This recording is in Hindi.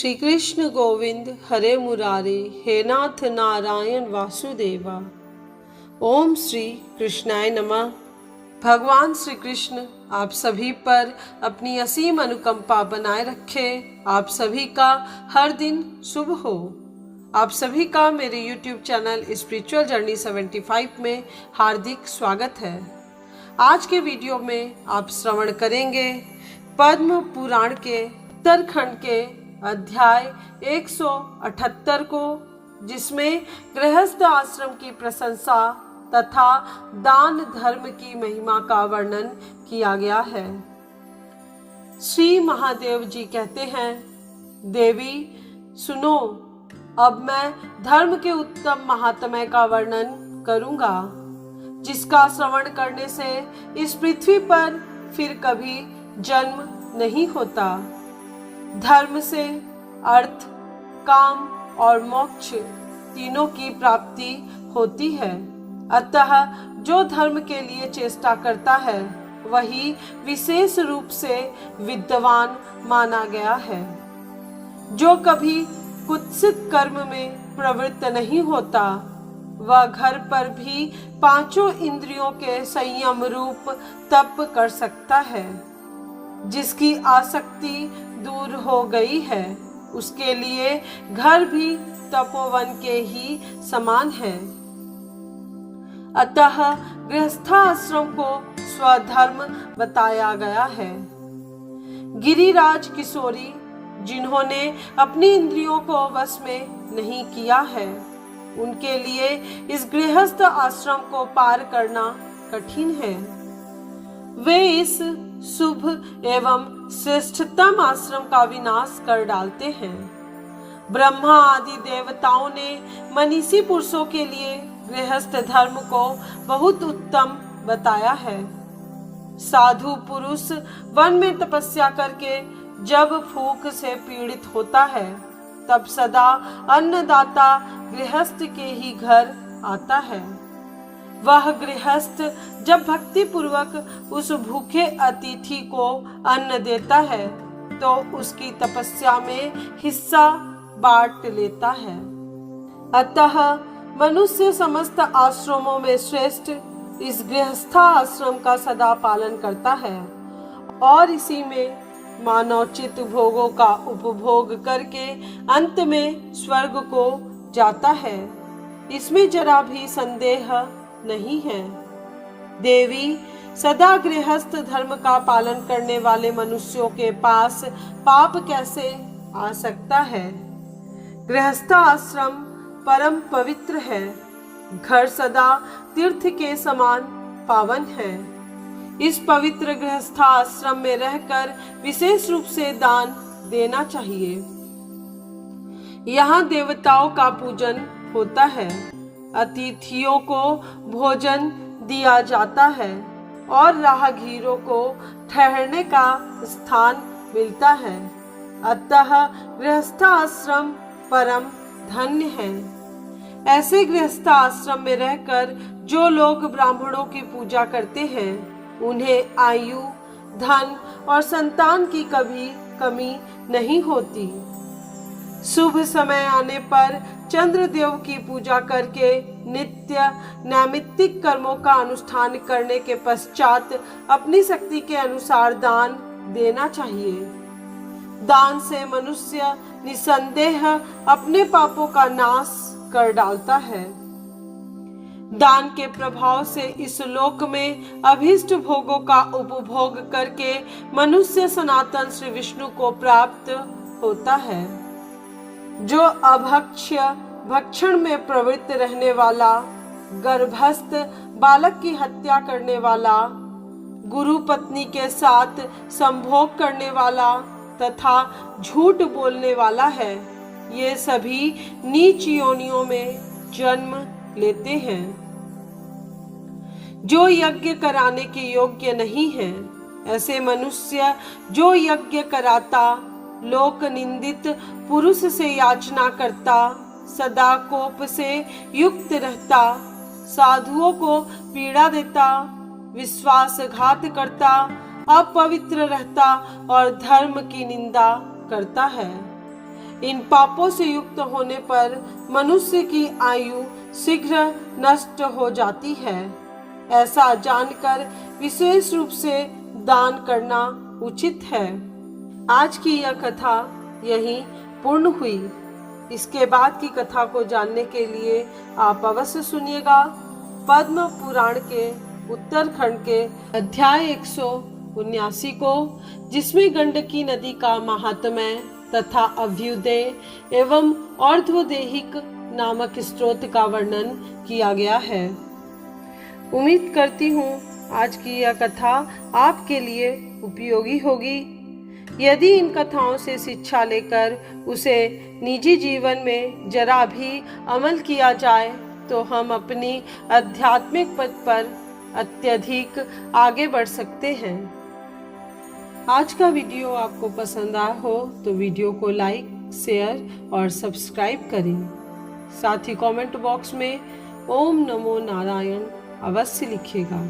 श्री कृष्ण गोविंद हरे मुरारे, हे नाथ नारायण वासुदेवा। ओम श्री कृष्णाय नमः। भगवान श्री कृष्ण आप सभी पर अपनी असीम अनुकंपा बनाए रखे। आप सभी का हर दिन शुभ हो। आप सभी का मेरे YouTube चैनल स्पिरिचुअल जर्नी 75 में हार्दिक स्वागत है। आज के वीडियो में आप श्रवण करेंगे पद्म पुराण के उत्तरखंड के अध्याय 178 को, जिसमें गृहस्थ आश्रम की प्रशंसा तथा दान धर्म की महिमा का वर्णन किया गया है। श्री महादेव जी कहते हैं, देवी सुनो, अब मैं धर्म के उत्तम महात्म्य का वर्णन करूंगा, जिसका श्रवण करने से इस पृथ्वी पर फिर कभी जन्म नहीं होता। धर्म से अर्थ, काम और मोक्ष तीनों की प्राप्ति होती है। अतः जो धर्म के लिए चेष्टा करता है वही विशेष रूप से विद्वान माना गया है। जो कभी कुत्सित कर्म में प्रवृत्त नहीं होता, वह घर पर भी पांचों इंद्रियों के संयम रूप तप कर सकता है। जिसकी आसक्ति दूर हो गई है, उसके लिए घर भी तपोवन के ही समान है। अतः गृहस्थाश्रम को स्वधर्म बताया गया है। गिरिराज किशोरी जिन्होंने अपनी इंद्रियों को वश में नहीं किया है, उनके लिए इस गृहस्थ आश्रम को पार करना कठिन है। वे इस शुभ एवं श्रेष्ठतम आश्रम का विनाश कर डालते हैं। ब्रह्मा आदि देवताओं ने मनीषी पुरुषों के लिए गृहस्थ धर्म को बहुत उत्तम बताया है। साधु पुरुष वन में तपस्या करके जब भूख से पीड़ित होता है, तब सदा अन्नदाता गृहस्थ के ही घर आता है। वह गृहस्थ जब भक्ति पूर्वक उस भूखे अतिथि को अन्न देता है, तो उसकी तपस्या में हिस्सा बांट लेता है। अतः मनुष्य समस्त आश्रमों में श्रेष्ठ इस गृहस्था आश्रम का सदा पालन करता है और इसी में मानवोचित भोगों का उपभोग करके अंत में स्वर्ग को जाता है। इसमें जरा भी संदेह नहीं है। देवी, सदा गृहस्थ धर्म का पालन करने वाले मनुष्यों के पास पाप कैसे आ सकता है? गृहस्थ आश्रम परम पवित्र है। घर सदा तीर्थ के समान पावन है। इस पवित्र गृहस्थ आश्रम में रहकर विशेष रूप से दान देना चाहिए। यहाँ देवताओं का पूजन होता है, अतिथियों को भोजन दिया जाता है और राहगीरों को ठहरने का स्थान मिलता है। अतः गृहस्थ आश्रम परम धन्य है। ऐसे गृहस्थ आश्रम में रहकर जो लोग ब्राह्मणों की पूजा करते हैं, उन्हें आयु, धन और संतान की कभी कमी नहीं होती। शुभ समय आने पर चंद्रदेव की पूजा करके नित्य नैमित्तिक कर्मों का अनुष्ठान करने के पश्चात अपनी शक्ति के अनुसार दान देना चाहिए। दान से मनुष्य निसंदेह अपने पापों का नाश कर डालता है। दान के प्रभाव से इस लोक में अभीष्ट भोगों का उपभोग करके मनुष्य सनातन श्री विष्णु को प्राप्त होता है। जो अभक्ष्य भक्षण में प्रवृत्त रहने वाला, गर्भस्थ बालक की हत्या करने वाला, गुरु पत्नी के साथ संभोग करने वाला तथा झूठ बोलने वाला है, ये सभी नीच योनियों में जन्म लेते हैं। जो यज्ञ कराने के योग्य नहीं है, ऐसे मनुष्य जो यज्ञ कराता, लोक निंदित पुरुष से याचना करता, सदा कोप से युक्त रहता, साधुओं को पीड़ा देता, विश्वासघात करता, अपवित्र रहता और धर्म की निंदा करता है। इन पापों से युक्त होने पर मनुष्य की आयु शीघ्र नष्ट हो जाती है। ऐसा जानकर विशेष रूप से दान करना उचित है। आज की यह कथा यहीं पूर्ण हुई। इसके बाद की कथा को जानने के लिए आप अवश्य सुनिएगा पद्म पुराण के उत्तरखंड के अध्याय 179 को, जिसमें गंडकी नदी का महात्म्य तथा अभ्युदय एवं अर्धोदेहिक नामक स्त्रोत का वर्णन किया गया है। उम्मीद करती हूँ आज की यह कथा आपके लिए उपयोगी होगी। यदि इन कथाओं से शिक्षा लेकर उसे निजी जीवन में जरा भी अमल किया जाए तो हम अपनी आध्यात्मिक पथ पर अत्यधिक आगे बढ़ सकते हैं। आज का वीडियो आपको पसंद आया हो तो वीडियो को लाइक, शेयर और सब्सक्राइब करें। साथ ही कमेंट बॉक्स में ओम नमो नारायण अवश्य लिखिएगा।